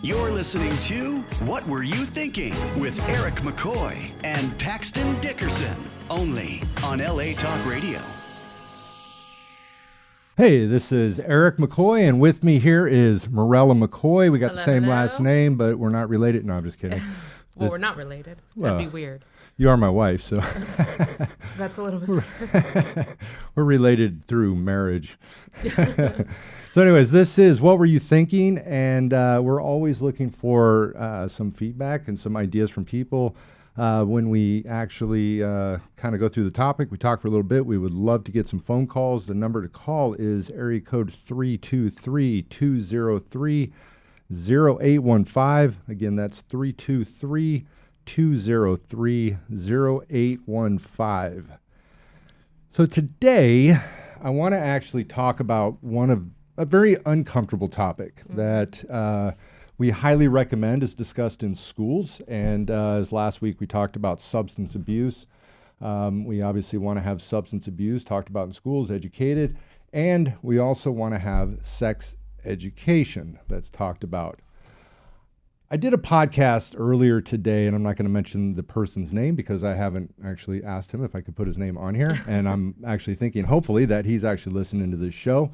You're listening to What Were You Thinking with Eric McCoy and Paxton Dickerson, only on LA Talk Radio. Hey, this is Eric McCoy, and with me here is Mirella McCoy. We got the same last name, but we're not related. No, I'm just kidding. Well, we're not related. That'd be weird. You are my wife, so. That's a little bit. We're related through marriage. So anyways, this is What Were You Thinking? And we're always looking for some feedback and some ideas from people. When we actually kind of go through the topic, we talk for a little bit. We would love to get some phone calls. The number to call is area code 323-203-0815. Again, that's 323-203-0815. So today, I want to actually talk about a very uncomfortable topic that we highly recommend is discussed in schools. And as last week we talked about substance abuse. We obviously want to have substance abuse talked about in schools, educated. And we also want to have sex education that's talked about. I did a podcast earlier today, and I'm not going to mention the person's name because I haven't actually asked him if I could put his name on here. And I'm actually thinking, hopefully, that he's actually listening to this show.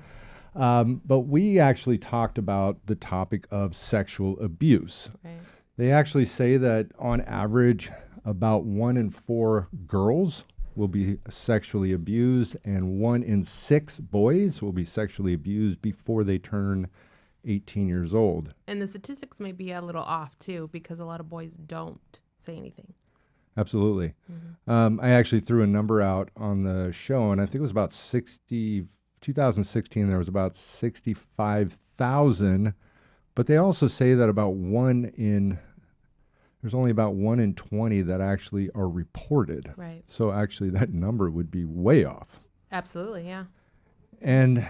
But we actually talked about the topic of sexual abuse. Right. They actually say that on average, about 1 in 4 girls will be sexually abused, and 1 in 6 boys will be sexually abused before they turn 18 years old. And the statistics may be a little off too, because a lot of boys don't say anything. Absolutely. Mm-hmm. I actually threw a number out on the show, and I think it was about 2016, there was about 65,000, but they also say that there's only about 1 in 20 that actually are reported. Right. So actually that number would be way off. Absolutely, yeah. And,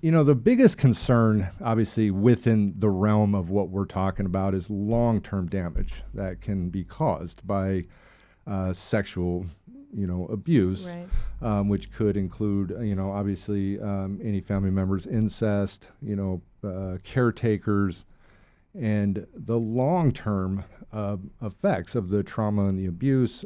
the biggest concern, obviously, within the realm of what we're talking about is long-term damage that can be caused by sexual abuse, right. Which could include, obviously, any family members, incest, caretakers, and the long-term effects of the trauma and the abuse.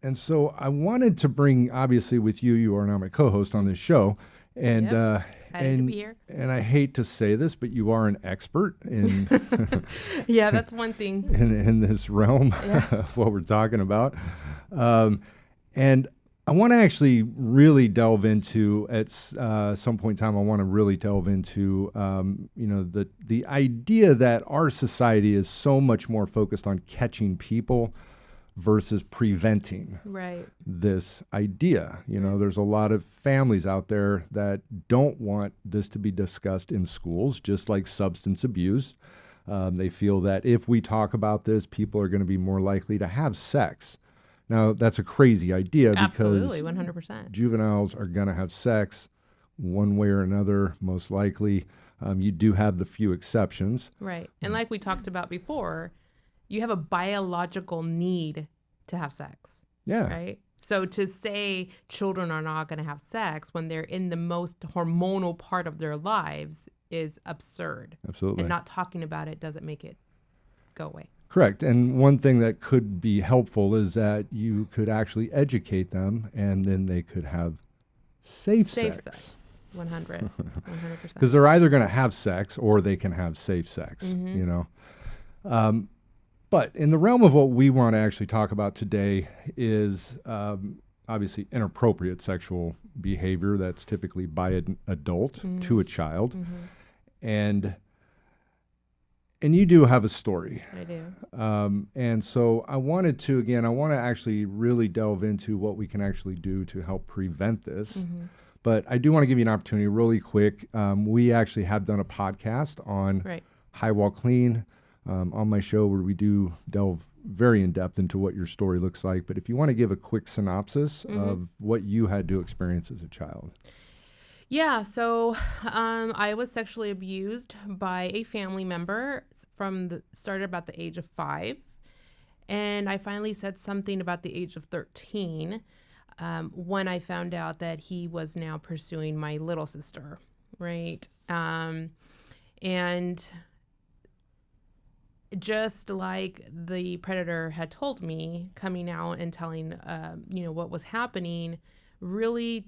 And so I wanted to bring, obviously, with you are now my co-host on this show, and excited to be here. And I hate to say this, but you are an expert in yeah, that's one thing in this realm of what we're talking about. And I want to actually really delve into at some point in time. I want to really delve into the idea that our society is so much more focused on catching people versus preventing this idea. There's a lot of families out there that don't want this to be discussed in schools, just like substance abuse. They feel that if we talk about this, people are going to be more likely to have sex. Now, that's a crazy idea. Absolutely, because 100%. Juveniles are going to have sex one way or another, most likely. You do have the few exceptions. Right. And like we talked about before, you have a biological need to have sex. Yeah. Right? So to say children are not going to have sex when they're in the most hormonal part of their lives is absurd. Absolutely. And not talking about it doesn't make it go away. Correct. And one thing that could be helpful is that you could actually educate them, and then they could have safe sex. 100%. Because they're either going to have sex or they can have safe sex, Mm-hmm. But in the realm of what we want to actually talk about today is obviously inappropriate sexual behavior that's typically by an adult to a child. Mm-hmm. And you do have a story. I do. And so I want to actually really delve into what we can actually do to help prevent this. Mm-hmm. But I do want to give you an opportunity really quick. We actually have done a podcast on High Wall Clean on my show where we do delve very in depth into what your story looks like. But if you want to give a quick synopsis of what you had to experience as a child. Yeah, so I was sexually abused by a family member started about the age of 5. And I finally said something about the age of 13 when I found out that he was now pursuing my little sister, right? And just like the predator had told me, coming out and telling, what was happening really,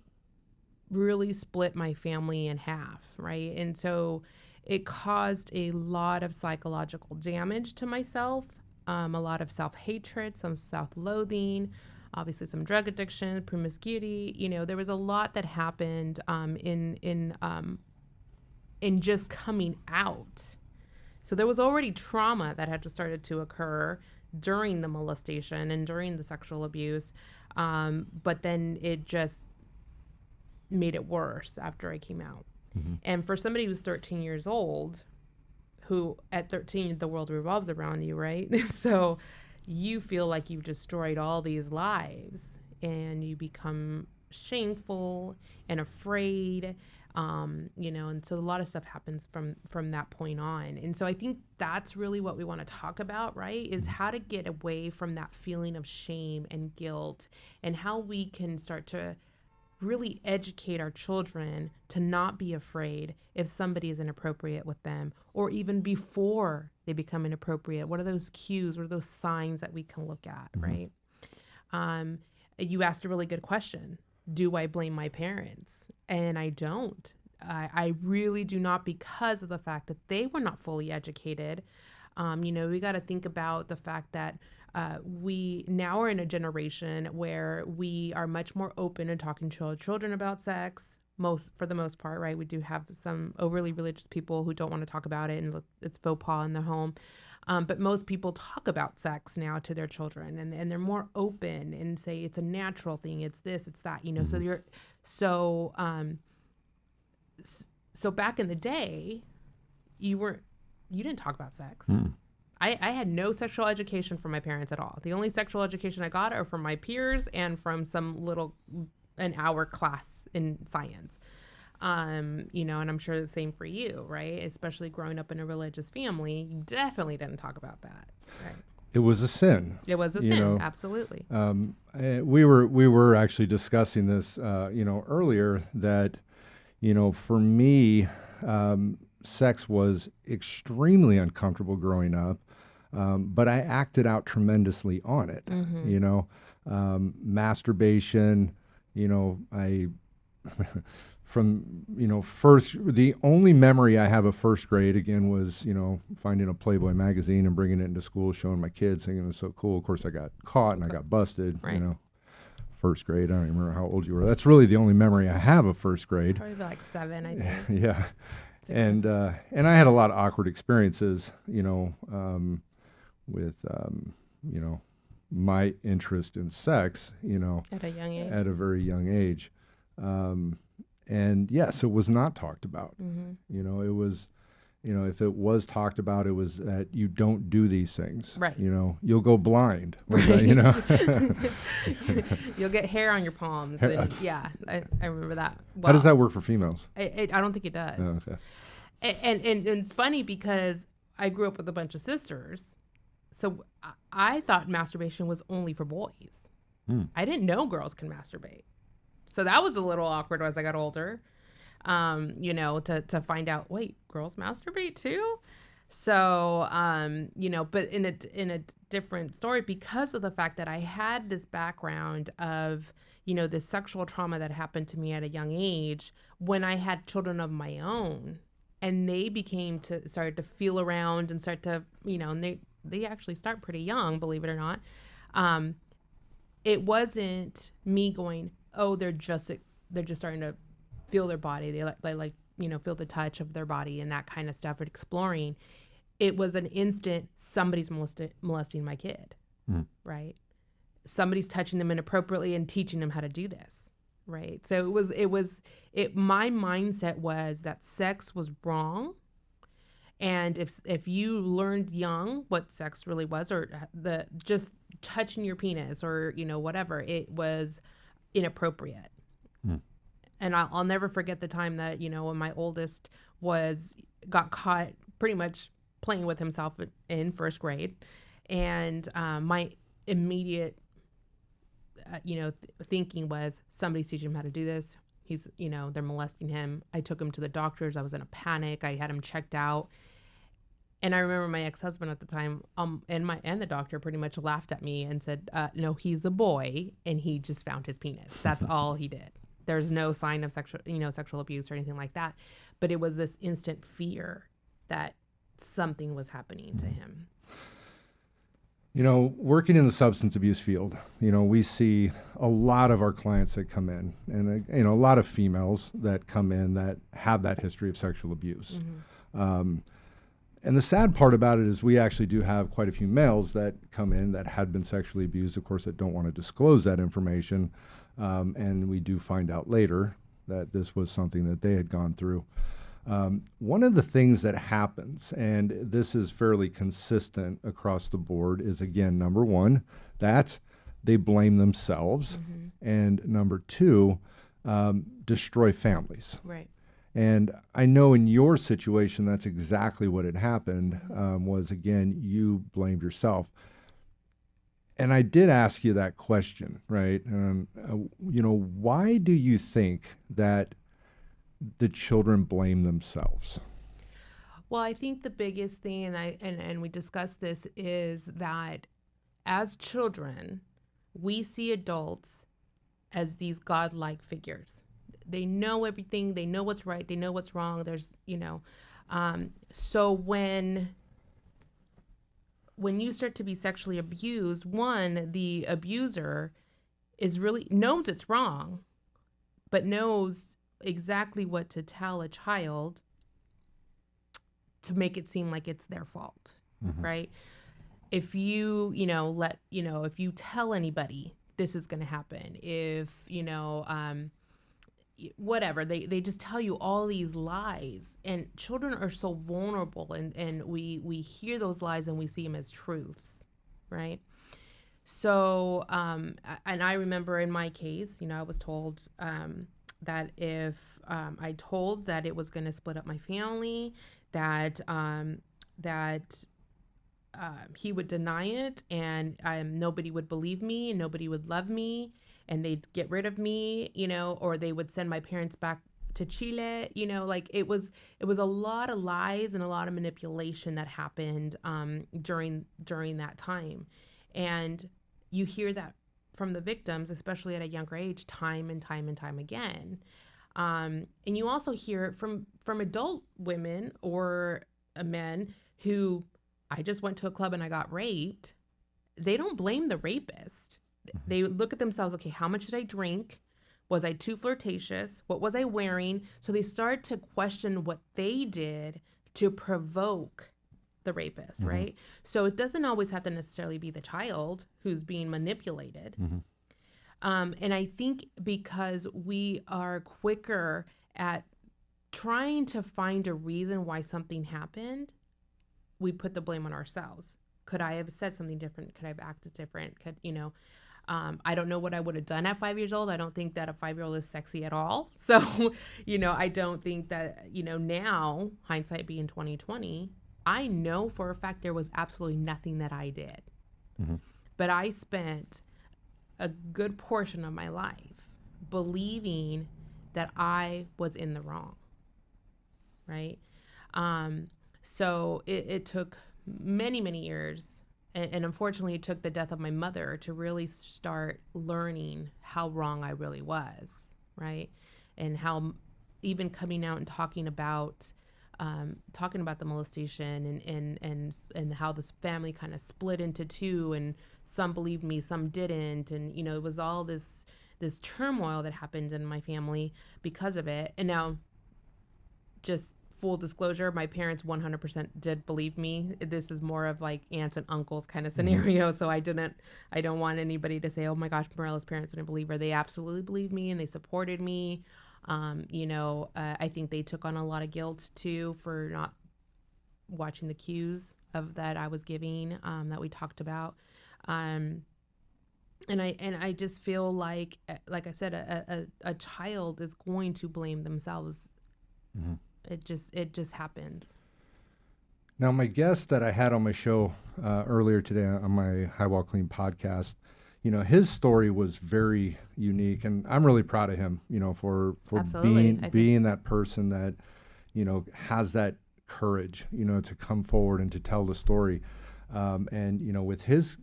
really split my family in half, right? And so it caused a lot of psychological damage to myself, a lot of self-hatred, some self-loathing, obviously some drug addiction, promiscuity. There was a lot that happened in just coming out. So there was already trauma that had started to occur during the molestation and during the sexual abuse, but then it just made it worse after I came out. Mm-hmm. And for somebody who's 13 years old, who at 13, the world revolves around you, right? So you feel like you've destroyed all these lives, and you become shameful and afraid. And so a lot of stuff happens from that point on. And so I think that's really what we want to talk about, right? Is how to get away from that feeling of shame and guilt, and how we can start to really educate our children to not be afraid if somebody is inappropriate with them, or even before they become inappropriate. What are those cues? What are those signs that we can look at, right? You asked a really good question. Do I blame my parents? And I don't. I really do not, because of the fact that they were not fully educated. We got to think about the fact that we now are in a generation where we are much more open to talking to our children about sex, for the most part, right? We do have some overly religious people who don't want to talk about it, and it's faux pas in the home. But most people talk about sex now to their children, and they're more open and say it's a natural thing. It's this, it's that, Mm-hmm. So back in the day, you didn't talk about sex. Mm. I had no sexual education from my parents at all. The only sexual education I got are from my peers and from some an hour class in science. And I'm sure the same for you, right? Especially growing up in a religious family, you definitely didn't talk about that, right? It was a sin. It was a sin, absolutely. We were actually discussing this, earlier, that, for me, sex was extremely uncomfortable growing up, but I acted out tremendously on it. Mm-hmm. Masturbation, I... the only memory I have of first grade, again, was, finding a Playboy magazine and bringing it into school, showing my kids, thinking it was so cool. Of course, I got caught and I got busted, right. First grade. I don't even remember how old you were. That's really the only memory I have of first grade. Probably like 7, I think. Yeah. 6. And I had a lot of awkward experiences, with, my interest in sex, at a young age. At a very young age. And yes, it was not talked about. Mm-hmm. It was, if it was talked about, it was that you don't do these things. Right. You'll go blind. Right. You'll get hair on your palms. And yeah, I remember that. Well, how does that work for females? I don't think it does. Oh, okay. And it's funny because I grew up with a bunch of sisters. So I thought masturbation was only for boys. I didn't know girls can masturbate. So that was a little awkward as I got older, to find out, wait, girls masturbate too? So, but in a different story, because of the fact that I had this background of, this sexual trauma that happened to me at a young age when I had children of my own, and they started to feel around and start to, and they actually start pretty young, believe it or not. It wasn't me going, oh, they're just starting to feel their body. They like feel the touch of their body and that kind of stuff, and exploring. It was an instant, somebody's molesting my kid, right? Somebody's touching them inappropriately and teaching them how to do this, right? So my mindset was that sex was wrong. And if you learned young what sex really was, or just touching your penis or, whatever, it was inappropriate. And I'll never forget the time that, when my oldest got caught pretty much playing with himself in first grade. And my immediate, thinking was, somebody's teaching him how to do this. He's, they're molesting him. I took him to the doctors. I was in a panic. I had him checked out. And I remember my ex-husband at the time, and the doctor pretty much laughed at me and said, no, he's a boy, and he just found his penis. That's all he did. There's no sign of sexual abuse or anything like that. But it was this instant fear that something was happening to him. Working in the substance abuse field, we see a lot of our clients that come in, and a lot of females that come in that have that history of sexual abuse. And the sad part about it is we actually do have quite a few males that come in that had been sexually abused, of course, that don't want to disclose that information. And we do find out later that this was something that they had gone through. One of the things that happens, and this is fairly consistent across the board, is, again, number one, that they blame themselves. And number two, destroy families. Right. And I know in your situation, that's exactly what had happened, was, again, you blamed yourself. And I did ask you that question, right? Why do you think that the children blame themselves? Well, I think the biggest thing, and we discussed this, is that as children, we see adults as these godlike figures. They know everything. They know what's right. They know what's wrong. So when you start to be sexually abused, one, the abuser knows it's wrong, but knows exactly what to tell a child to make it seem like it's their fault, right? If you, if you tell anybody this is going to happen, if, whatever, they just tell you all these lies, and children are so vulnerable, and we hear those lies and we see them as truths, right? So, and I remember in my case, I was told that if I told that it was going to split up my family, that he would deny it, and nobody would believe me, and nobody would love me, and they'd get rid of me, or they would send my parents back to Chile, like it was a lot of lies and a lot of manipulation that happened during that time. And you hear that from the victims, especially at a younger age, time and time and time again. And you also hear it from adult women or men who, I just went to a club and I got raped. They don't blame the rapist. They look at themselves, okay, how much did I drink? Was I too flirtatious? What was I wearing? So they start to question what they did to provoke the rapist, right? So it doesn't always have to necessarily be the child who's being manipulated. And I think because we are quicker at trying to find a reason why something happened, we put the blame on ourselves. Could I have said something different? Could I have acted different? I don't know what I would have done at 5 years old. I don't think that a 5-year-old is sexy at all. So, I don't think that, now, hindsight being 2020, I know for a fact there was absolutely nothing that I did. But I spent a good portion of my life believing that I was in the wrong, right? So it took many, many years. And unfortunately, it took the death of my mother to really start learning how wrong I really was, right? And how even coming out and talking about the molestation and how this family kind of split into two, and some believed me, some didn't. And, it was all this turmoil that happened in my family because of it. And now, just full disclosure, my parents 100% did believe me. This is more of like aunts and uncles kind of scenario. So I don't want anybody to say, oh my gosh, Mirella's parents didn't believe her. They absolutely believed me and they supported me. I think they took on a lot of guilt too for not watching the cues of that I was giving, that we talked about. And I just feel like I said, a child is going to blame themselves. It just happens. Now, my guest that I had on my show earlier today on my High Wall Clean podcast, his story was very unique, and I'm really proud of him, for Absolutely. being that person that, has that courage, to come forward and to tell the story. And with his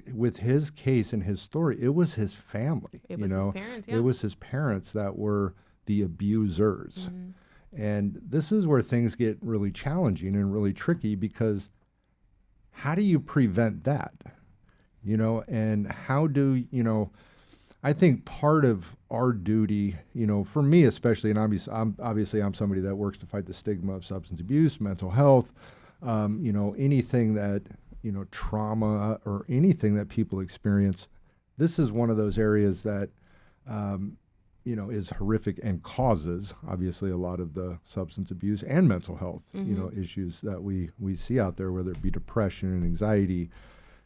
case and his story, it was his family. It was his parents, yeah. It was his parents that were the abusers. And this is where things get really challenging and really tricky, because how do you prevent that? And how do, I think part of our duty, for me especially, and obviously I'm somebody that works to fight the stigma of substance abuse, mental health, anything that, trauma or anything that people experience. This is one of those areas that, is horrific and causes obviously a lot of the substance abuse and mental health, issues that we see out there, whether it be depression and anxiety,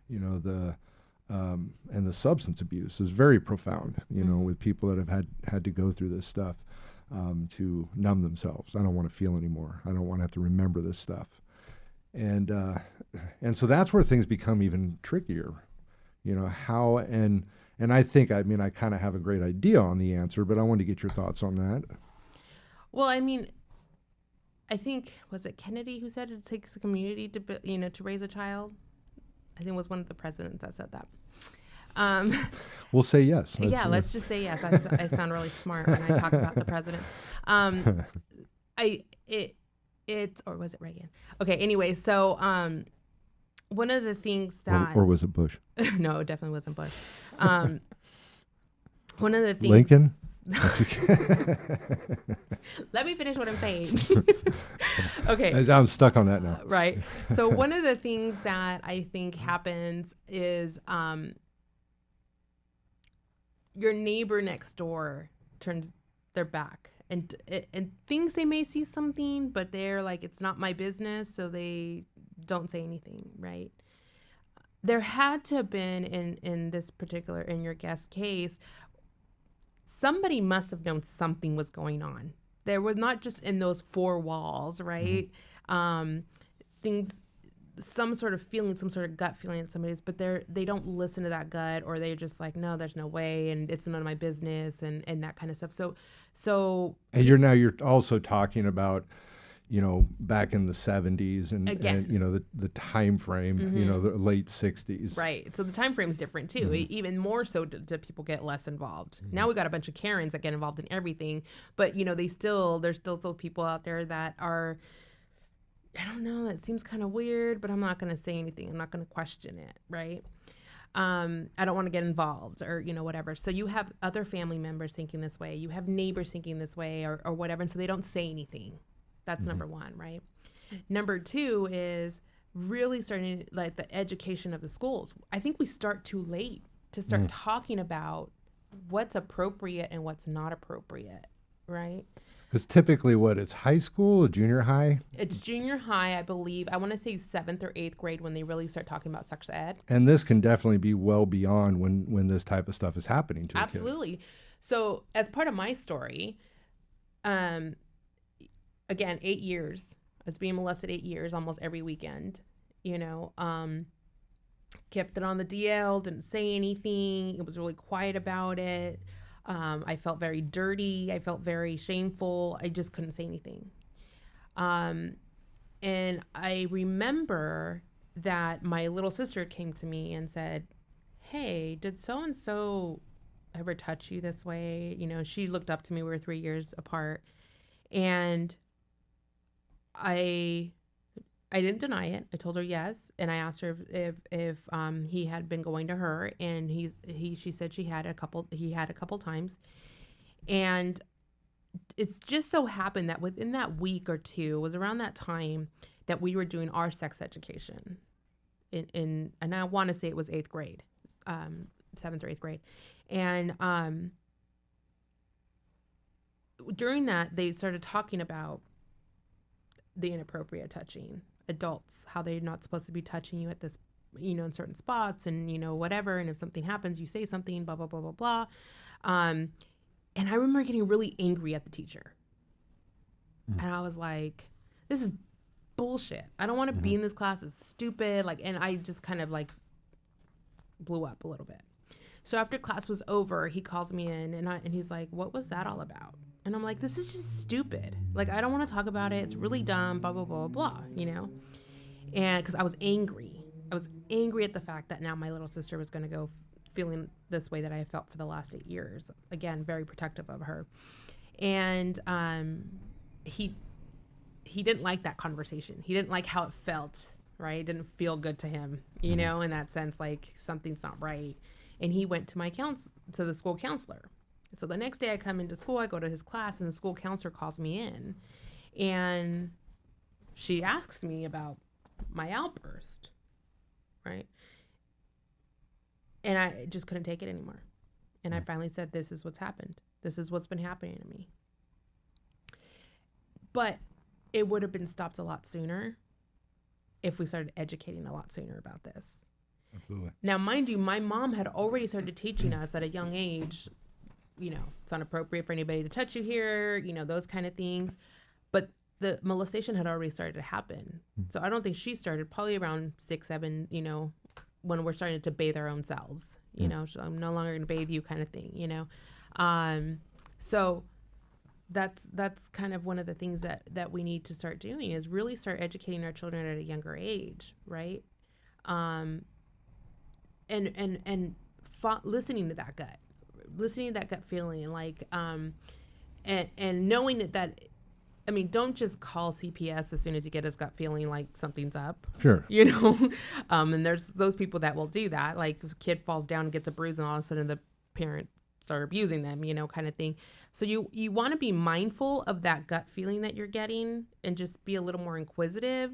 and the substance abuse is very profound, with people that have had to go through this stuff to numb themselves. I don't want to feel anymore. I don't want to have to remember this stuff. And so that's where things become even trickier, how, and I think, I kind of have a great idea on the answer, but I wanted to get your thoughts on that. Well, I think, was it Kennedy who said it takes a community to raise a child? I think it was one of the presidents that said that. We'll say yes. Let's just say yes. I sound really smart when I talk about the president. Or was it Reagan? Okay. Anyway, so one of the things that or was it Bush? No, it definitely wasn't Bush. One of the things Lincoln. Let me finish what I'm saying. Okay. I'm stuck on that now. Right. So one of the things that I think happens is your neighbor next door turns their back and thinks they may see something, but they're like, it's not my business, so they don't say anything, right? There had to have been in this particular, in your guest case, somebody must have known something was going on. There was not just in those four walls, right? Things, some sort of feeling, some sort of gut feeling that somebody's, but they don't listen to that gut, or they're just like, no, there's no way, and it's none of my business, and that kind of stuff. So and you're also talking about, back in the 70s and the time frame, the late 60s. Right. So the time frame is different too. Even more so to people get less involved. Now we got a bunch of Karens that get involved in everything, but there's still people out there that are, I don't know, that seems kind of weird, but I'm not going to say anything. I'm not going to question it. Right. I don't want to get involved or, whatever. So you have other family members thinking this way. You have neighbors thinking this way or whatever. And so they don't say anything. That's number one, right? Number two is really starting like the education of the schools. I think we start too late to start talking about what's appropriate and what's not appropriate, right? Because typically it's high school or junior high? It's junior high, I believe. I want to say 7th or 8th grade when they really start talking about sex ed. And this can definitely be well beyond when this type of stuff is happening to Absolutely. So as part of my story, again, 8 years. I was being molested 8 years, almost every weekend. Kept it on the DL, didn't say anything. It was really quiet about it. I felt very dirty. I felt very shameful. I just couldn't say anything. And I remember that my little sister came to me and said, hey, did so-and-so ever touch you this way? She looked up to me. We were 3 years apart. And I didn't deny it. I told her yes, and I asked her if he had been going to her, and she said he had a couple times, and it's just so happened that within that week or two, it was around that time that we were doing our sex education, and I want to say it was 8th grade, 7th or 8th grade, and during that they started talking about the inappropriate touching, adults, how they're not supposed to be touching you at this, in certain spots and, whatever. And if something happens, you say something, blah, blah, blah, blah, blah. And I remember getting really angry at the teacher. And I was like, this is bullshit. I don't want to be in this class. It's stupid. And I just kind of blew up a little bit. So after class was over, he calls me in and he's like, what was that all about? And I'm like, this is just stupid. Like, I don't want to talk about it. It's really dumb, blah, blah, blah, blah, you know? And because I was angry. I was angry at the fact that now my little sister was going to go feeling this way that I felt for the last 8 years. Again, very protective of her. And he didn't like that conversation. He didn't like how it felt, right? It didn't feel good to him, you know, in that sense, like something's not right. And he went to to the school counselor. So the next day I come into school, I go to his class, and the school counselor calls me in. And she asks me about my outburst, right? And I just couldn't take it anymore. And I finally said, this is what's happened. This is what's been happening to me. But it would have been stopped a lot sooner if we started educating a lot sooner about this. Absolutely. Now, mind you, my mom had already started teaching us at a young age, you know, it's not appropriate for anybody to touch you here, you know, those kind of things. But the molestation had already started to happen. So I don't think she started probably around 6, 7, you know, when we're starting to bathe our own selves, you know, so I'm no longer going to bathe you kind of thing, you know. So that's kind of one of the things that we need to start doing is really start educating our children at a younger age, right? Listening to that gut feeling, like, and knowing that, I mean, don't just call CPS as soon as you get his gut feeling like something's up. Sure. You know, and there's those people that will do that. Like, if a kid falls down and gets a bruise, and all of a sudden the parents are abusing them, you know, kind of thing. So you want to be mindful of that gut feeling that you're getting, and just be a little more inquisitive.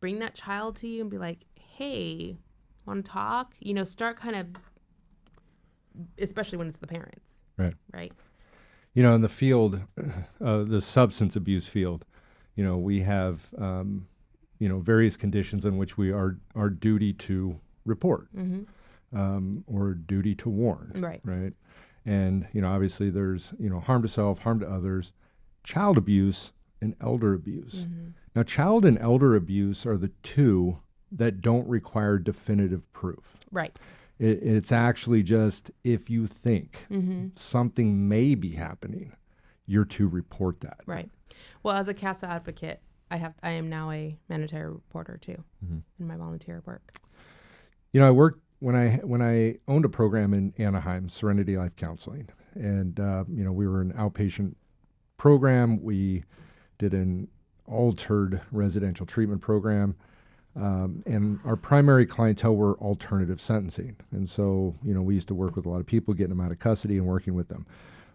Bring that child to you and be like, hey, want to talk? You know, start kind of, especially when it's the parents. Right. Right. You know, in the field, the substance abuse field, you know, we have, you know, various conditions in which we are duty to report, or duty to warn. Right. Right. And, you know, obviously there's, you know, harm to self, harm to others, child abuse, and elder abuse. Now, child and elder abuse are the two that don't require definitive proof. Right. It's actually just, if you think something may be happening, you're to report that. Right. Well, as a CASA advocate, I am now a mandatory reporter too in my volunteer work. You know, I worked when I owned a program in Anaheim, Serenity Life Counseling, and you know, we were an outpatient program. We did an altered residential treatment program. And our primary clientele were alternative sentencing. And so, you know, we used to work with a lot of people, getting them out of custody and working with them.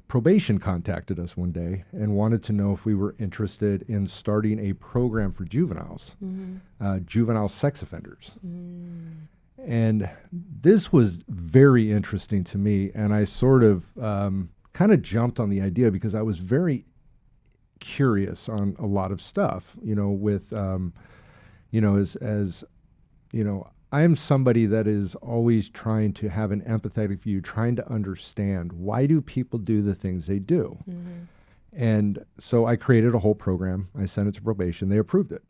Probation contacted us one day and wanted to know if we were interested in starting a program for juveniles, juvenile sex offenders. And this was very interesting to me. And I sort of kind of jumped on the idea because I was very curious on a lot of stuff, you know, with... you know, as you know, I am somebody that is always trying to have an empathetic view, trying to understand why do people do the things they do. And so I created a whole program. I sent it to probation. They approved it.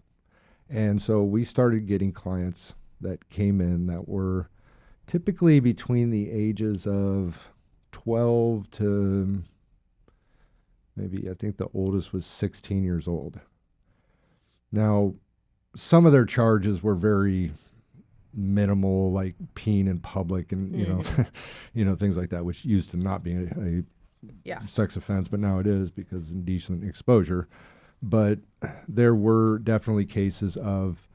And so we started getting clients that came in that were typically between the ages of 12 to maybe, I think the oldest was 16 years old. Now, some of their charges were very minimal, like peeing in public and, you know, you know, things like that, which used to not be a sex offense, but now it is because indecent exposure. But there were definitely cases of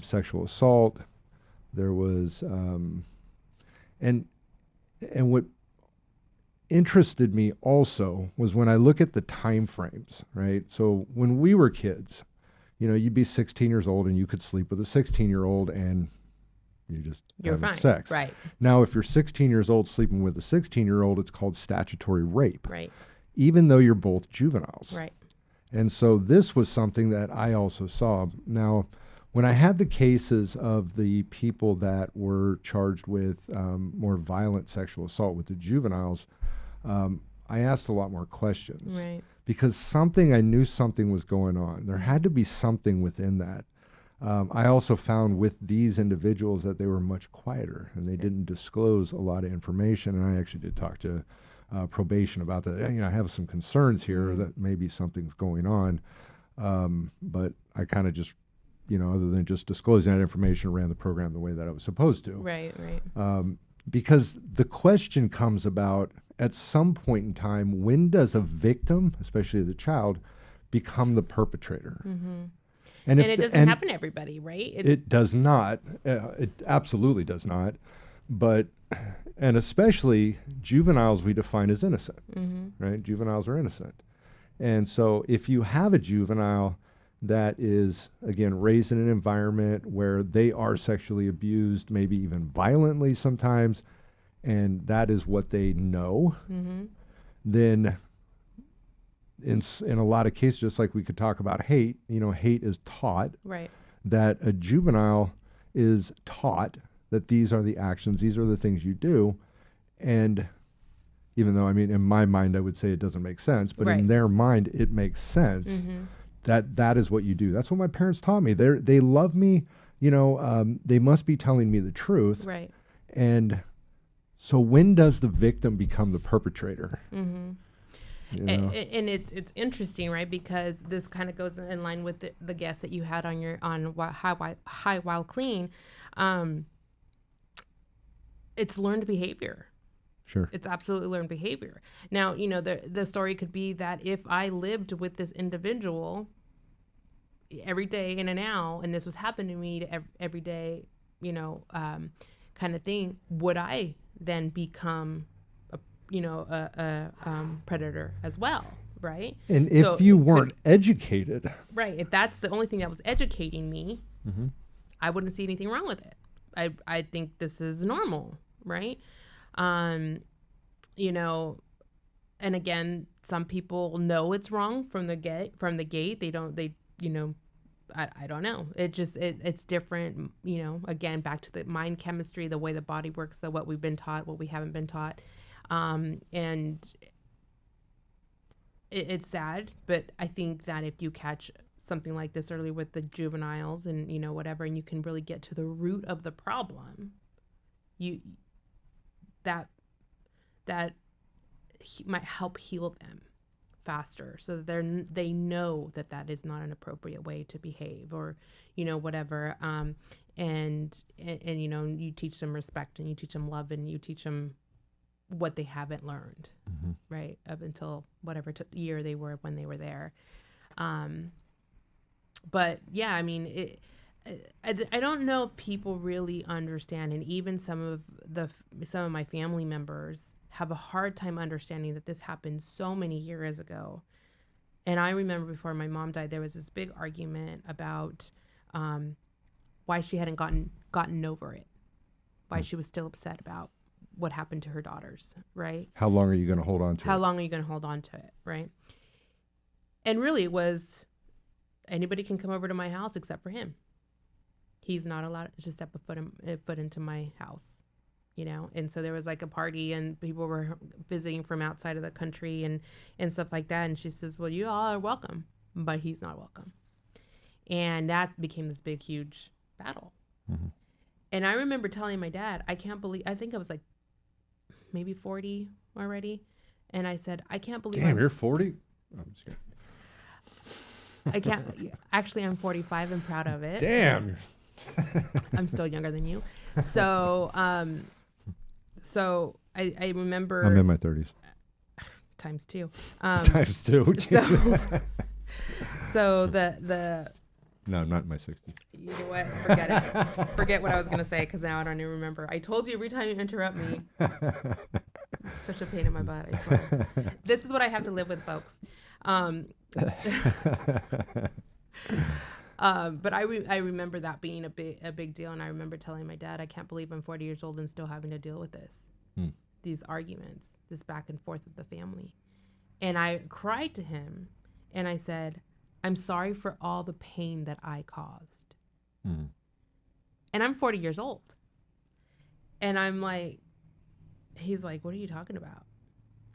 sexual assault. There was, and what interested me also was when I look at the time frames, right? So when we were kids, you know, you'd be 16 years old and you could sleep with a 16-year-old and you're having fine. Sex. Right. Now, if you're 16 years old sleeping with a 16-year-old, it's called statutory rape. Right. Even though you're both juveniles. Right. And so this was something that I also saw. Now, when I had the cases of the people that were charged with more violent sexual assault with the juveniles, I asked a lot more questions. Right. Because I knew something was going on. There had to be something within that. I also found with these individuals that they were much quieter and they didn't disclose a lot of information. And I actually did talk to probation about that. I have some concerns here that maybe something's going on. But I kind of just, other than just disclosing that information, ran the program the way that I was supposed to. Right. Because the question comes about at some point in time, when does a victim, especially as a child, become the perpetrator? Mm-hmm. And it doesn't happen to everybody, right? It does not. It absolutely does not. But, and especially juveniles we define as innocent, right? Juveniles are innocent. And so if you have a juvenile that is, again, raised in an environment where they are sexually abused, maybe even violently sometimes, and that is what they know, then in a lot of cases, just like we could talk about hate, hate is taught. Right. That a juvenile is taught that these are the actions, these are the things you do. And even though, in my mind, I would say it doesn't make sense, but in their mind, it makes sense that is what you do. That's what my parents taught me. They love me, they must be telling me the truth. Right. And so when does the victim become the perpetrator? And it's interesting, right? Because this kind of goes in line with the guest that you had on High While Clean. It's learned behavior. Sure. It's absolutely learned behavior. Now, the story could be that if I lived with this individual every day in and out, and this was happening to me every day, kind of thing, would I then become a predator as well, right? And if you weren't educated. Right. If that's the only thing that was educating me, I wouldn't see anything wrong with it. I think this is normal, right? And again, some people know it's wrong from the gate. I don't know. It's different, again, back to the mind chemistry, the way the body works, what we've been taught, what we haven't been taught. And it's sad, but I think that if you catch something like this early with the juveniles and, whatever, and you can really get to the root of the problem, that might help heal them faster, so that they know that is not an appropriate way to behave, or whatever. And you teach them respect, and you teach them love, and you teach them what they haven't learned, right, up until whatever year they were when they were there. But yeah, I don't know if people really understand, and even some of my family members have a hard time understanding that this happened so many years ago. And I remember before my mom died, there was this big argument about why she hadn't gotten over it, why she was still upset about what happened to her daughters, right? How long are you going to hold on to it? How long are you going to hold on to it, right? And really it was, anybody can come over to my house except for him. He's not allowed to step a foot into my house, And so there was like a party, and people were visiting from outside of the country and stuff like that. And she says, well, you all are welcome, but he's not welcome. And that became this big, huge battle. And I remember telling my dad, I think I was like maybe 40 already. And I said, I can't believe Damn, you're 40? I'm just kidding. I can't. Actually, I'm 45 and proud of it. Damn. I'm still younger than you. So I remember. I'm in my 30s. Times two. Times two. So the. No, not in my 60s. You know what? Forget it. Forget what I was gonna say, because now I don't even remember. I told you every time you interrupt me. Such a pain in my butt. I swear. This is what I have to live with, folks. But I remember that being a big deal, and I remember telling my dad, I can't believe I'm 40 years old and still having to deal with this, these arguments, this back and forth with the family. And I cried to him, and I said, I'm sorry for all the pain that I caused. And I'm 40 years old. And I'm like, he's like, what are you talking about?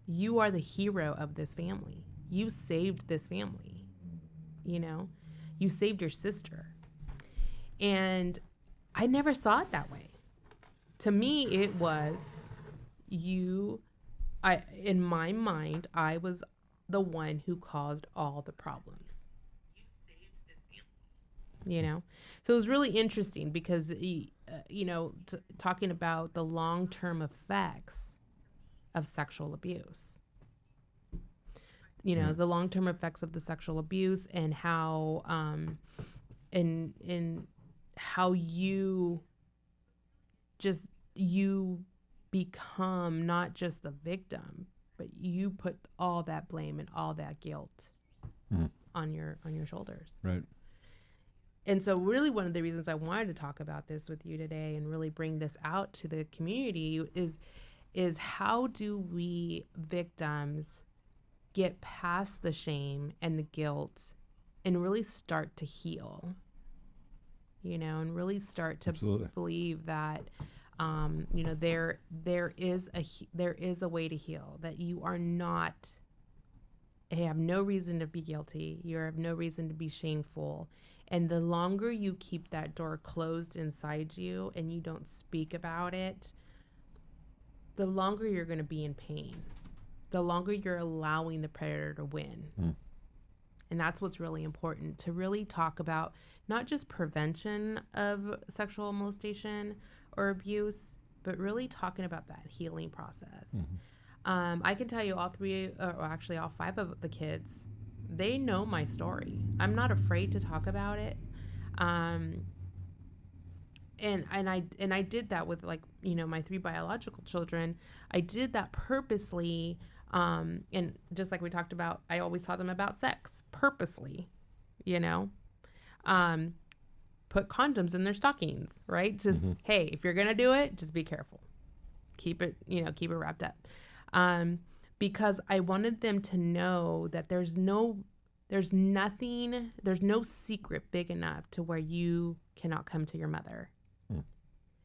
You are the hero of this family. You saved this family. You saved your sister. And I never saw it that way. To me, it was in my mind, I was the one who caused all the problems. You saved this family. You know? So it was really interesting because, talking about the long-term effects of sexual abuse. The long-term effects of the sexual abuse and how, in how you become not just the victim, but you put all that blame and all that guilt on your shoulders. Right. And so really one of the reasons I wanted to talk about this with you today and really bring this out to the community is how do we victims get past the shame and the guilt and really start to heal, and really start to believe that, there is a way to heal, that you have no reason to be guilty. You have no reason to be shameful. And the longer you keep that door closed inside you and you don't speak about it, the longer you're going to be in pain, the longer you're allowing the predator to win. And that's what's really important, to really talk about not just prevention of sexual molestation or abuse, but really talking about that healing process. I can tell you all five of the kids, they know my story. I'm not afraid to talk about it. And I did that with my 3 biological children. I did that purposely. And just like we talked about, I always taught them about sex purposely, put condoms in their stockings, right? Just, hey, if you're going to do it, just be careful. Keep it wrapped up. Because I wanted them to know that there's no secret big enough to where you cannot come to your mother.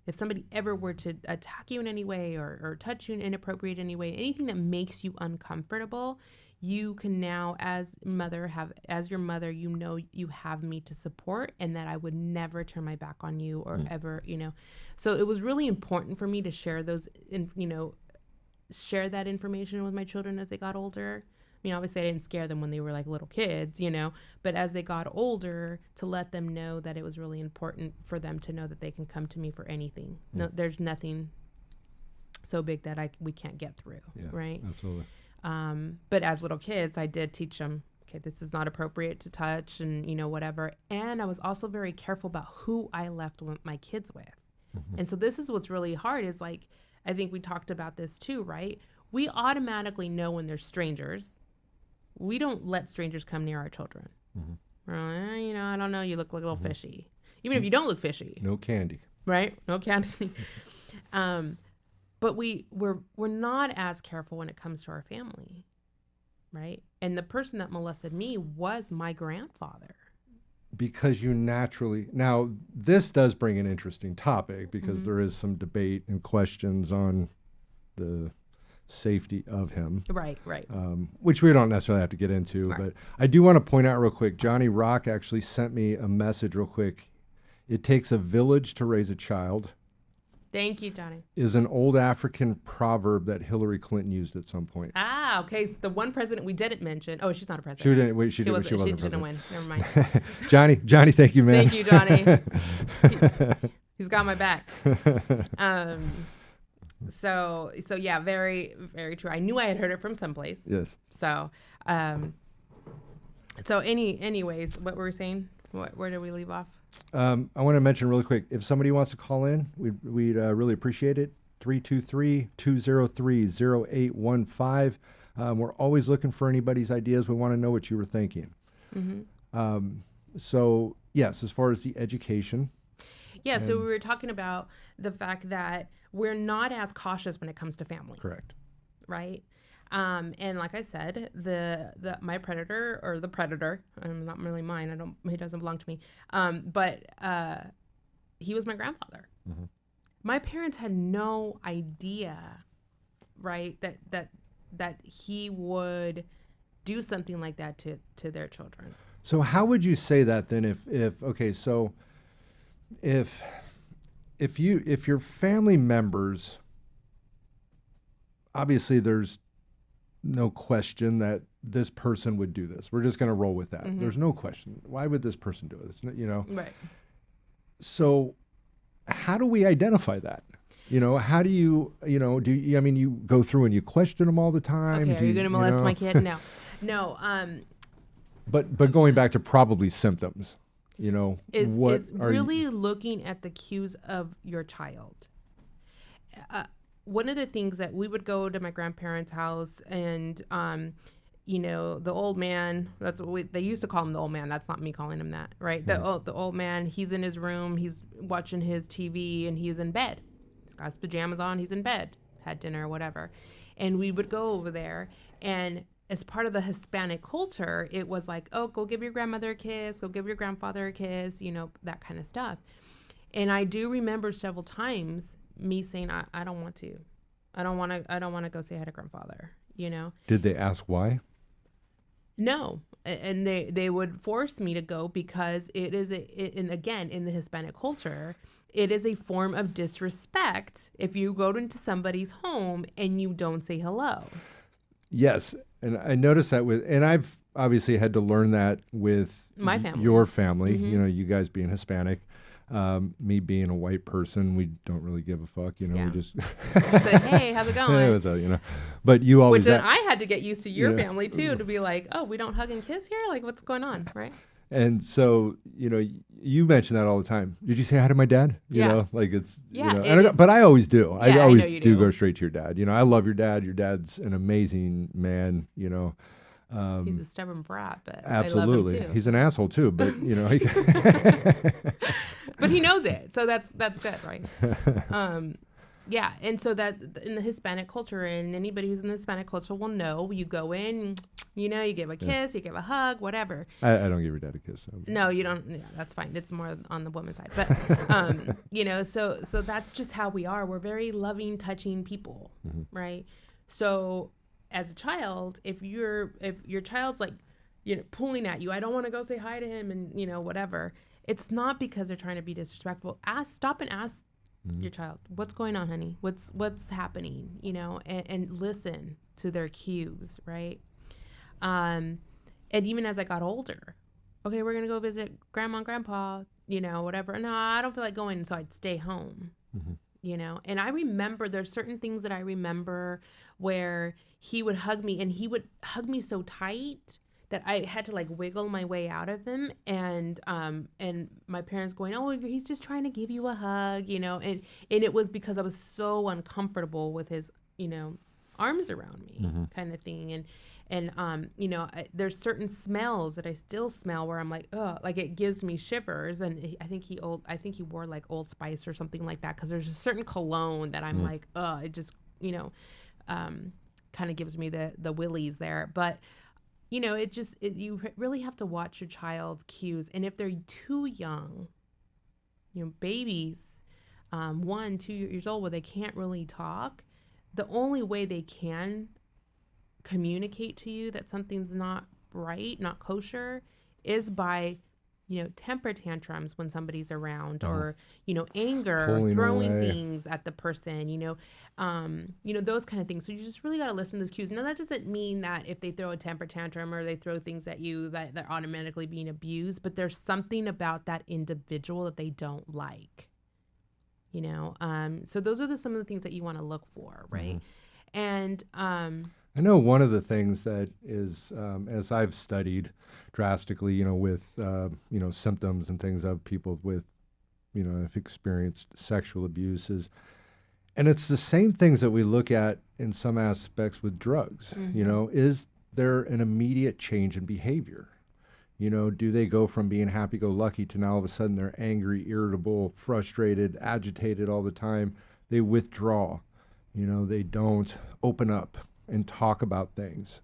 If somebody ever were to attack you in any way or touch you in inappropriate any way, anything that makes you uncomfortable, you can now, as your mother, you have me to support, and that I would never turn my back on you or ever, So it was really important for me to share share that information with my children as they got older. I mean, obviously I didn't scare them when they were like little kids, but as they got older, to let them know that it was really important for them to know that they can come to me for anything. No, there's nothing so big that we can't get through. Yeah, right. Absolutely. But as little kids, I did teach them, okay, this is not appropriate to touch and, whatever. And I was also very careful about who I left my kids with. And so this is what's really hard is I think we talked about this too, right? We automatically know when they're strangers. We don't let strangers come near our children. I don't know. You look like a little fishy. Even if you don't look fishy. No candy. Right? No candy. But we're not as careful when it comes to our family. Right? And the person that molested me was my grandfather. Because you naturally... Now, this does bring an interesting topic because there is some debate and questions on the safety of him. Right. Which we don't necessarily have to get into. Right. But I do want to point out real quick, Johnny Rock actually sent me a message real quick. It takes a village to raise a child. Thank you, Johnny. Is an old African proverb that Hillary Clinton used at some point. Okay. The one president we didn't mention. Oh, she's not a president. She didn't win. Never mind. Johnny, thank you, man. Thank you, Johnny. He's got my back. So yeah, very, very true. I knew I had heard it from someplace. Yes. So, anyways, what were we saying? Where did we leave off? I want to mention really quick, if somebody wants to call in, we'd really appreciate it. 323-203-0815. We're always looking for anybody's ideas. We want to know what you were thinking. So yes, as far as the education. Yeah, so we were talking about the fact that we're not as cautious when it comes to family. Correct. Right? And like I said, my predator, or the predator, not really mine, he doesn't belong to me. But he was my grandfather. My parents had no idea, right, that he would do something like that to their children. So how would you say that then if okay, so if your family members, obviously there's no question that this person would do this. We're just going to roll with that. There's no question. Why would this person do this? You know? Right. So how do we identify that? You know, how do you, I mean, you go through and you question them all the time? Okay, are you going to molest my kid? No. No. But going back to probably symptoms, is really looking at the cues of your child. One of the things that we would go to my grandparents' house and, the old man, that's what they used to call him, the old man. That's not me calling him that, right? The old man, he's in his room, he's watching his TV and he's in bed. He's got his pajamas on, he's in bed, had dinner or whatever. And we would go over there, and as part of the Hispanic culture, it was like, oh, go give your grandmother a kiss, go give your grandfather a kiss, that kind of stuff. And I do remember several times me saying, I don't want to. I don't want to go say hi to grandfather, Did they ask why? No. And they would force me to go because it is, and again, in the Hispanic culture, it is a form of disrespect if you go into somebody's home and you don't say hello. Yes. And I noticed that and I've obviously had to learn that with my family, your family, you guys being Hispanic. Me being a white person, we don't really give a fuck, we just say, hey, how's it going? Hey, what's up, But you always... Which then I had to get used to your family, too, to be like, oh, we don't hug and kiss here? Like, what's going on, right? And so, you mention that all the time. Did you say hi to my dad? You know, like it's... Yeah. But I always do. Yeah, I always know you do go straight to your dad. I love your dad. Your dad's an amazing man, he's a stubborn brat, but absolutely. I love him too. He's an asshole too, but but he knows it, so that's good, right? Yeah, and so that in the Hispanic culture, and anybody who's in the Hispanic culture will know, you go in, you give a kiss, you give a hug, whatever. I don't give your dad a kiss. So. No, you don't. Yeah, that's fine. It's more on the woman's side, but so that's just how we are. We're very loving, touching people, right? So as a child, if your child's like, pulling at you, I don't want to go say hi to him, and whatever. It's not because they're trying to be disrespectful. Stop and ask your child, what's going on, honey? What's happening? And listen to their cues, right? And even as I got older, okay, we're gonna go visit grandma and grandpa, whatever. No, I don't feel like going, so I'd stay home. And I remember there's certain things that I remember where he would hug me, and he would hug me so tight that I had to like wiggle my way out of him. And my parents going, oh, he's just trying to give you a hug, and it was because I was so uncomfortable with his, arms around me kind of thing. And there's certain smells that I still smell where I'm like, oh, like it gives me shivers. And I think he wore like Old Spice or something like that. 'Cause there's a certain cologne that I'm like, oh, it just, kind of gives me the willies there. But, you really have to watch your child's cues. And if they're too young, babies, 1, 2 years old, where they can't really talk, the only way they can communicate to you that something's not right, not kosher, is by temper tantrums when somebody's around, or anger, pulling throwing away. things at the person, those kind of things. So you just really got to listen to those cues. Now that doesn't mean that if they throw a temper tantrum or they throw things at you that they're automatically being abused, but there's something about that individual that they don't like. So those are some of the things that you want to look for, right? And I know one of the things that is, as I've studied drastically, with, symptoms and things of people with, have experienced sexual abuses. And it's the same things that we look at in some aspects with drugs. Is there an immediate change in behavior? Do they go from being happy-go-lucky to now all of a sudden they're angry, irritable, frustrated, agitated all the time? They withdraw. They don't open up and talk about things.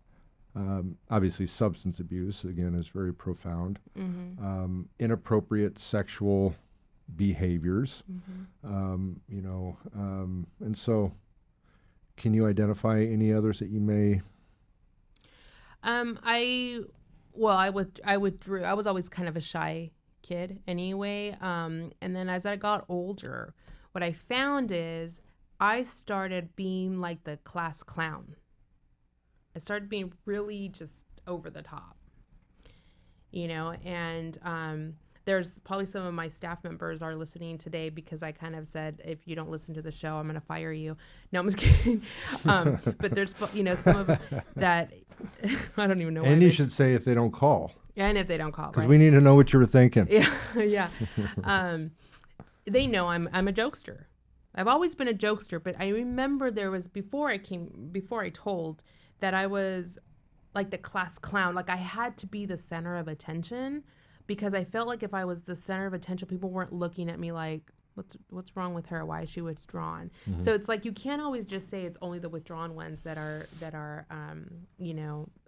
Obviously, substance abuse, again, is very profound. Inappropriate sexual behaviors. And so can you identify any others that you may... I was always kind of a shy kid anyway. And then as I got older, what I found is I started being like the class clown. I started being really just over the top, and there's probably some of my staff members are listening today because I kind of said, if you don't listen to the show, I'm going to fire you. No, I'm just kidding. But there's, some of that, I don't even know. And you should say if they don't call. And if they don't call, because we need to know what you were thinking. Yeah, yeah. They know I'm a jokester. I've always been a jokester, but I remember there was before I told that I was like the class clown. Like I had to be the center of attention because I felt like if I was the center of attention, people weren't looking at me like, what's wrong with her? Why is she withdrawn? Mm-hmm. So it's like you can't always just say it's only the withdrawn ones that are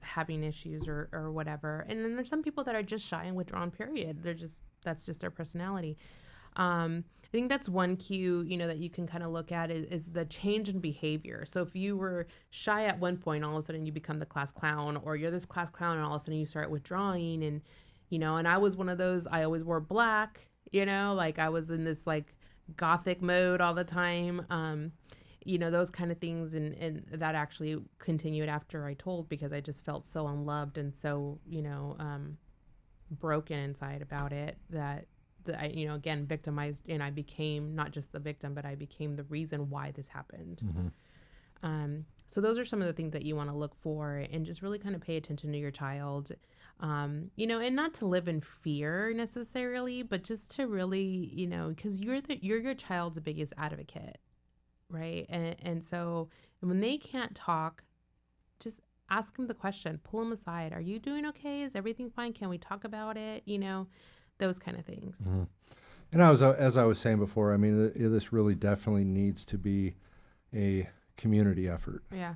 having issues or whatever. And then there's some people that are just shy and withdrawn, period. That's just their personality. I think that's one cue, that you can kind of look at is the change in behavior. So if you were shy at one point, all of a sudden you become the class clown, or you're this class clown and all of a sudden you start withdrawing. And, and I was one of those, I always wore black, like I was in this like gothic mode all the time. Those kind of things. And that actually continued after I told because I just felt so unloved and so, broken inside about it that I, again, victimized, and I became not just the victim, but I became the reason why this happened. Mm-hmm. So those are some of the things that you want to look for and just really kind of pay attention to your child, and not to live in fear necessarily, but just to really, because you're your child's biggest advocate, right? And so when they can't talk, just ask them the question, pull them aside. Are you doing okay? Is everything fine? Can we talk about it? Those kind of things. Mm-hmm. And as I was saying before, I mean, this really definitely needs to be a community effort. Yeah.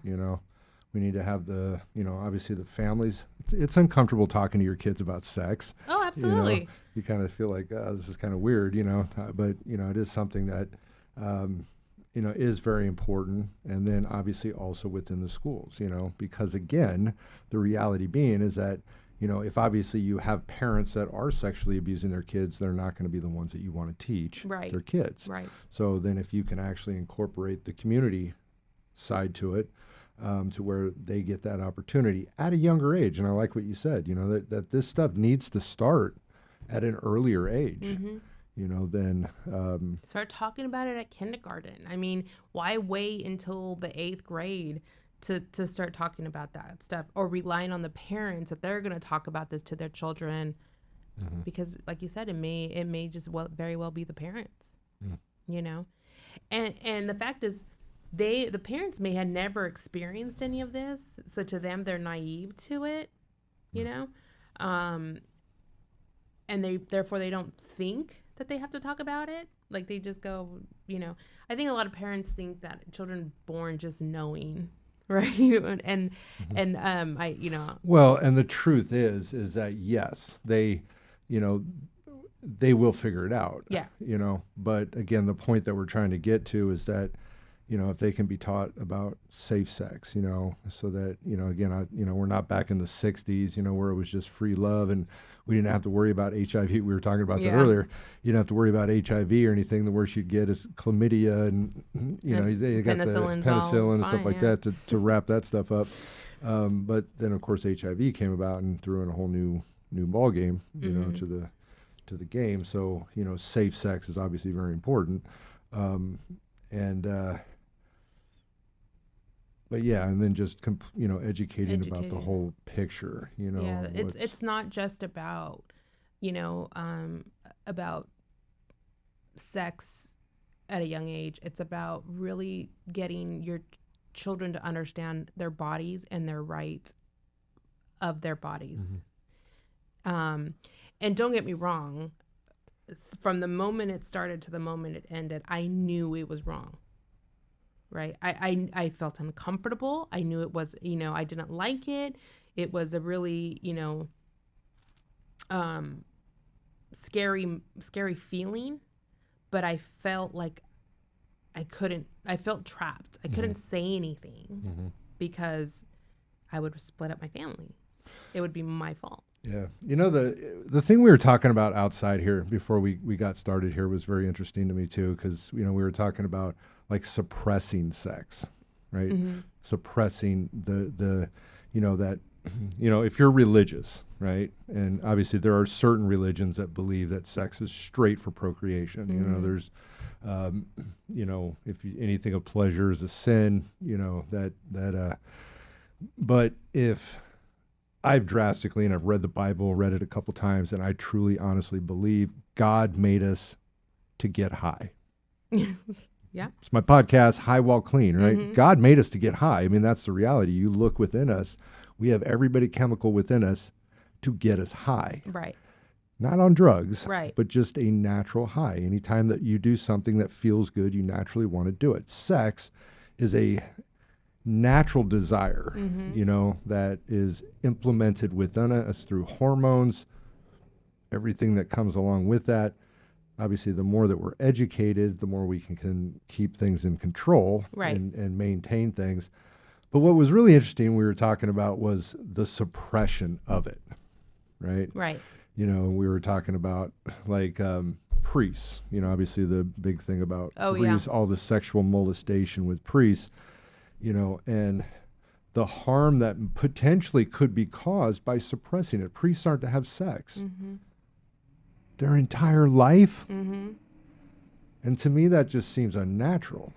We need to have obviously the families. It's uncomfortable talking to your kids about sex. Oh, absolutely. You kind of feel like, this is kind of weird, but, it is something that, is very important. And then obviously also within the schools, because again, the reality being is that, if obviously you have parents that are sexually abusing their kids, they're not going to be the ones that you want to teach their kids. Right. So then if you can actually incorporate the community side to it, to where they get that opportunity at a younger age. And I like what you said, that this stuff needs to start at an earlier age. Mm-hmm. Then start talking about it at kindergarten. I mean, why wait until the 8th grade to start talking about that stuff, or relying on the parents that they're going to talk about this to their children? Mm-hmm. Because like you said, it may just very well be the parents, and the fact is the parents may have never experienced any of this. So to them, they're naive to it, and therefore they don't think that they have to talk about it. Like they just go, I think a lot of parents think that children born just knowing, right? and well, and the truth is that yes, they will figure it out. Yeah. But again, the point that we're trying to get to is that if they can be taught about safe sex, so that, again, we're not back in the 60s, where it was just free love and we didn't have to worry about HIV. We were talking about that earlier. You didn't have to worry about HIV or anything. The worst you'd get is chlamydia and, they got the penicillin and stuff like that to wrap that stuff up. But then, of course, HIV came about and threw in a whole new ball game, to the game. So, safe sex is obviously very important. But yeah, and then just educating about the whole picture. Yeah, it's not just about about sex at a young age. It's about really getting your children to understand their bodies and their rights of their bodies. Mm-hmm. And don't get me wrong, from the moment it started to the moment it ended, I knew it was wrong. Right. I felt uncomfortable. I knew it was, I didn't like it. It was a really, scary feeling, but I felt like I felt trapped. I couldn't say anything because I would split up my family. It would be my fault. Yeah. You know, the thing we were talking about outside here before we got started here was very interesting to me too, because, you know, we were talking about like suppressing sex, right? Mm-hmm. Suppressing the, you know, that, you know, if you're religious, right? And obviously there are certain religions that believe that sex is straight for procreation. You know, there's, you know, if anything of pleasure is a sin, you know, but if I've drastically, and I've read the Bible, read it a couple times, and I truly, honestly believe God made us to get high. Yeah. It's my podcast, High While Clean, right? Mm-hmm. God made us to get high. I mean, that's the reality. You look within us, we have every bit of chemical within us to get us high. Right. Not on drugs, Right. but just a natural high. Anytime that you do something that feels good, you naturally want to do it. Sex is a natural desire, you know, that is implemented within us through hormones, everything that comes along with that. Obviously, the more that we're educated, the more we can keep things in control, Right. and maintain things. But what was really interesting we were talking about was the suppression of it, right? Right. You know, we were talking about like priests, you know, obviously the big thing about priests, all the sexual molestation with priests, you know, and the harm that potentially could be caused by suppressing it. Priests aren't to have sex their entire life. And to me, that just seems unnatural.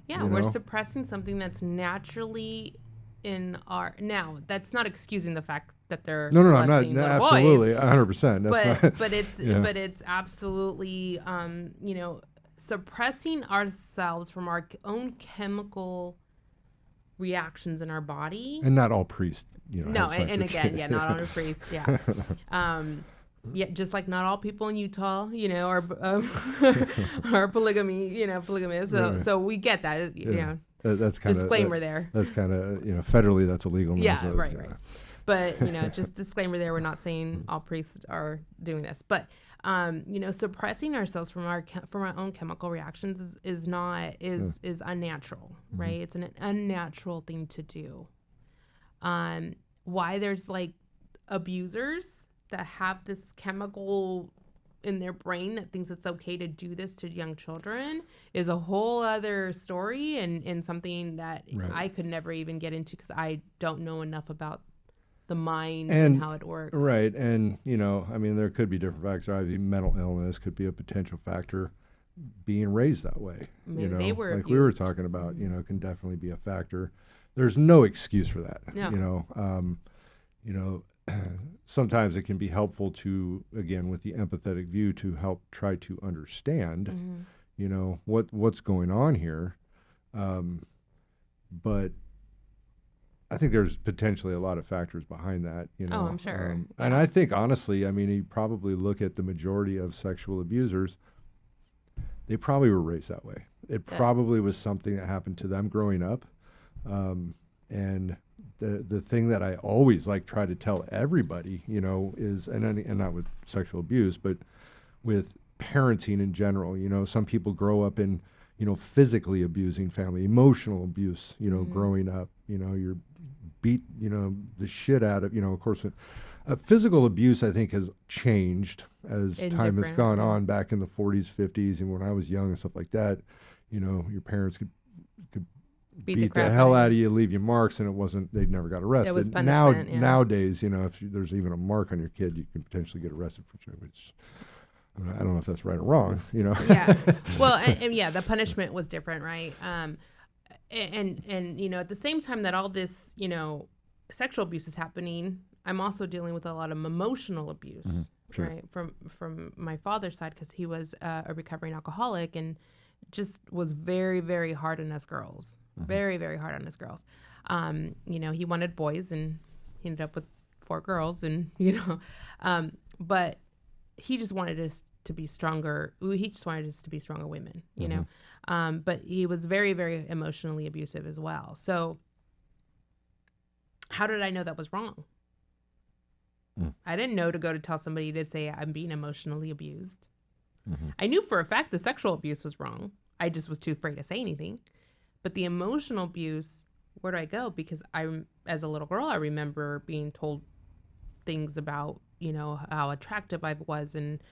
Yeah, we're suppressing something that's naturally in our... Now, that's not excusing the fact that they're I'm not. molesting little boys. Absolutely, 100%. That's not, But it's yeah. but it's absolutely you know, suppressing ourselves from our own chemical reactions in our body. And not all priests, you know. No, have sex and with again, kids. yeah, not all priests, yeah. Yeah, just like not all people in Utah, you know, are polygamous. So we get that, you know. That's kind of disclaimer there. That's kind of, you know, federally that's illegal. Yeah, so, right. But, you know, just disclaimer there. We're not saying all priests are doing this, but you know, suppressing ourselves from our own chemical reactions is unnatural, right? It's an unnatural thing to do. Why there's like abusers that have this chemical in their brain that thinks it's okay to do this to young children is a whole other story and something that I could never even get into because I don't know enough about the mind and how it works. Right. And, you know, I mean, there could be different factors. Obviously, mental illness could be a potential factor. Being raised that way, Maybe you know, they were like abused. we were talking about, you know, can definitely be a factor. There's no excuse for that. No. You know, sometimes it can be helpful to, again, with the empathetic view, to help try to understand, you know, what's going on here. But I think there's potentially a lot of factors behind that, you know. Oh, I'm sure. And I think, honestly, I mean, you probably look at the majority of sexual abusers, they probably were raised that way. It probably was something that happened to them growing up. And the thing that I always like try to tell everybody, you know, is, and not with sexual abuse, but with parenting in general, you know, some people grow up in, you know, physically abusing family, emotional abuse, you know, growing up, you know, you're beat, you know, the shit out of, you know, of course, physical abuse, I think, has changed as time has gone on. Back in the 40s, 50s, and when I was young and stuff like that, you know, your parents could beat the hell out of you, leave you marks, and it wasn't, they never got arrested. It was punishment, Nowadays, you know, if there's even a mark on your kid, you can potentially get arrested for it, which I don't know if that's right or wrong, you know. Yeah. Well, and yeah, the punishment was different, right? And you know, at the same time that all this, you know, sexual abuse is happening, I'm also dealing with a lot of emotional abuse, Sure. right? From my father's side, because he was a recovering alcoholic and just was very, very hard on us girls. Very, very hard on us girls. You know, he wanted boys and he ended up with 4 girls, and, you know, but he just wanted us to be stronger. He just wanted us to be stronger women, you know. But he was very, very emotionally abusive as well. So how did I know that was wrong? I didn't know to go to tell somebody to say I'm being emotionally abused. I knew for a fact the sexual abuse was wrong. I just was too afraid to say anything. But the emotional abuse, where do I go? Because as a little girl, I remember being told things about, how attractive I was and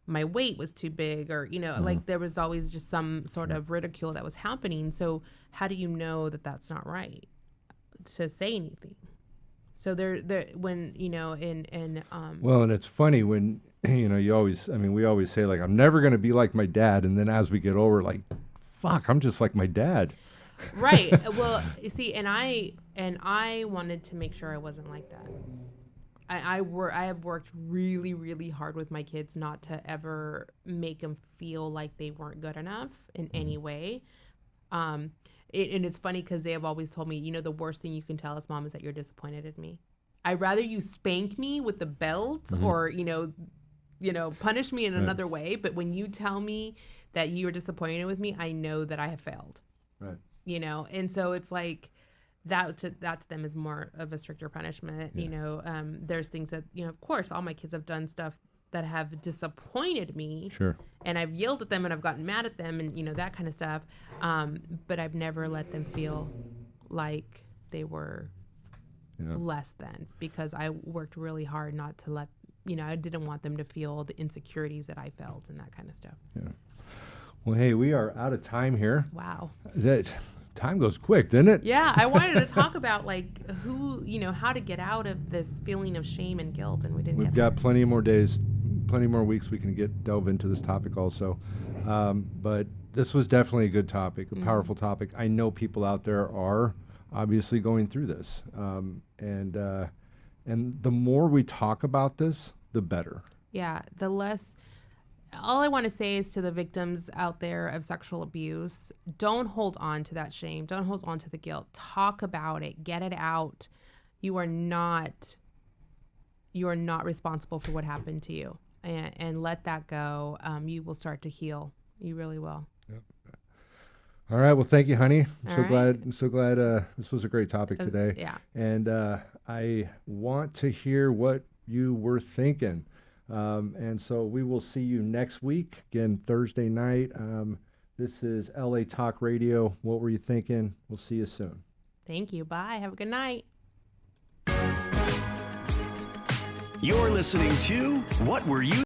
my weight was too big, or, like there was always just some sort of ridicule that was happening. So how do you know that that's not right to say anything? So when, well, and it's funny when, we always say, like, I'm never going to be like my dad. And then as we get older, like, fuck, I'm just like my dad. Right. Well, you see, and I wanted to make sure I wasn't like that. I have worked really, really hard with my kids not to ever make them feel like they weren't good enough in any way. And it's funny because they have always told me, the worst thing you can tell us, Mom, is that you're disappointed in me. I'd rather you spank me with the belt or, punish me in another way. But when you tell me that you are disappointed with me, I know that I have failed. Right. And so it's like, that to them is more of a stricter punishment. There's things that, of course, all my kids have done stuff that have disappointed me. Sure. And I've yelled at them and I've gotten mad at them and, that kind of stuff. But I've never let them feel like they were less than, because I worked really hard not to let, I didn't want them to feel the insecurities that I felt and that kind of stuff. Yeah. Well, hey, we are out of time here. Wow. Time goes quick, didn't it? Yeah, I wanted to talk about how to get out of this feeling of shame and guilt, and we didn't. We've got plenty more days, plenty more weeks we can delve into this topic also. But this was definitely a good topic, a powerful topic. I know people out there are obviously going through this, and the more we talk about this, the better. Yeah, the less. All I want to say is to the victims out there of sexual abuse, don't hold on to that shame. Don't hold on to the guilt. Talk about it. Get it out. You are not responsible for what happened to you, and let that go. You will start to heal. You really will. Yep. All right. Well, thank you, honey. I'm so glad this was a great topic today. Yeah. And I want to hear what you were thinking. And so we will see you next week, again, Thursday night. This is LA Talk Radio. What were you thinking? We'll see you soon. Thank you. Bye. Have a good night. You're listening to What Were You